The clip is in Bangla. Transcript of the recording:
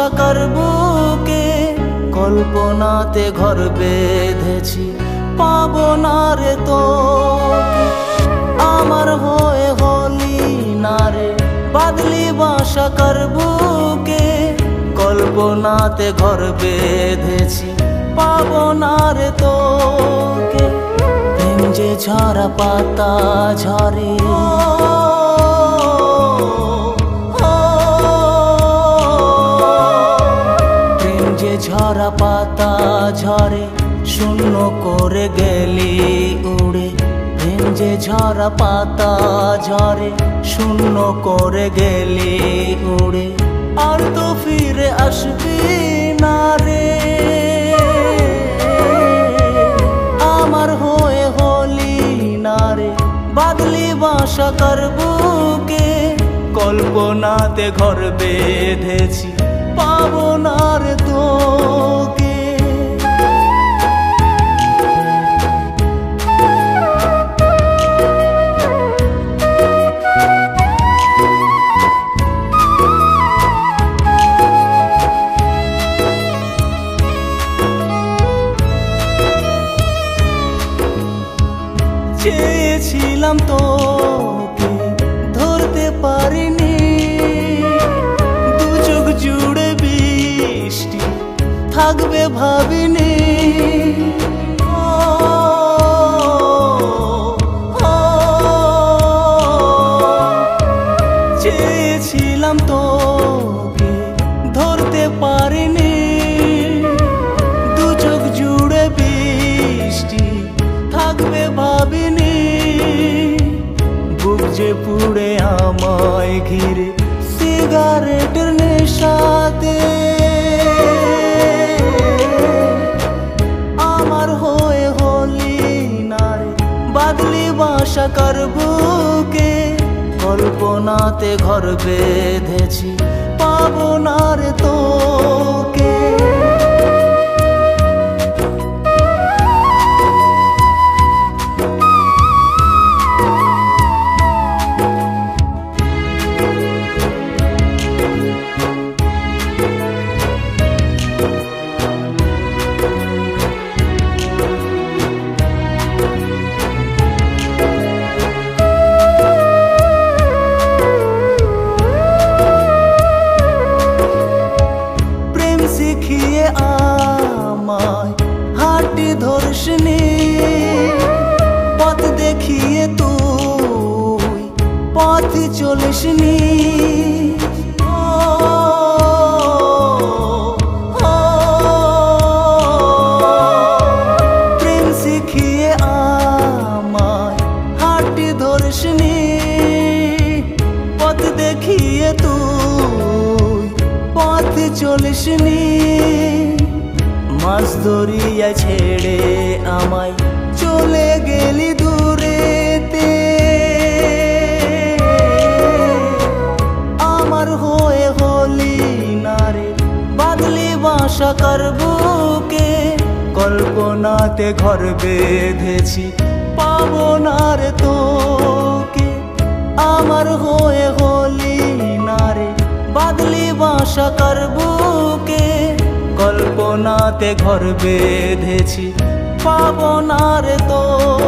বাসাকার বুকে কল্পনাতে ঘর বেঁধেছি, পাবো না রে তোকে। আমার হয়ে হলি না রে বাদলি বাসাকার বুকে কল্পনাতে ঘর বেঁধেছি, পাবো না রে তোকে। প্রেম যে ঝরা পাতা ঝরে, প্রেম যে ঝরা পাতা ঝরে শূন্য করে গেলি উড়ে। প্রেম যে ঝরা পাতা ঝরে শূন্য করে গেলি উড়ে, আর তো ফিরে আসবি না রে। আমার হয়ে হলি না রে বাদলি বাসাকার বুকে কল্পনাতে ঘর বেঁধেছি, পাবো না রে তোকে। চেয়েছিলাম তোকে ধরতে পারিনি, দু চোখ জুড়ে বৃষ্টি থাকবে ভাবিনি। চেয়েছিলাম তোকে ধরতে পারিনি, দু চোখ জুড়ে বৃষ্টি থাকবে ভাবিনি। বুক যে পুড়ে আমায় ঘিরে সিগারেটের নেশাতে, আমার হয়ে হলি না রে বাদলি বাসাকার বুকে কল্পনাতে ঘর বেঁধেছি, পাবো না রে তোকে। শিখিয়ে আমায় হাঁটি ধর্ষিনী, পথ দেখিয়ে তুই পথ চলিসনি। প্রেম শিখিয়ে আমায় হাঁটি ধর্ষিনী, পথ দেখিয়ে তুই পথ চলিসনি। মাছ দরিয়া ছেড়ে আমায় চলে গেলি দূরেতে, আমার হয়ে হলি না রে বাদলি বাসাকার বুকে কল্পনাতে ঘর বেঁধেছি, পাবো না রে তোকে। আমার হয়ে হলি না রে বাদলি বাসাকার বুকে কল্পনাতে ঘর বেঁধেছি, পাবো না রে তোকে।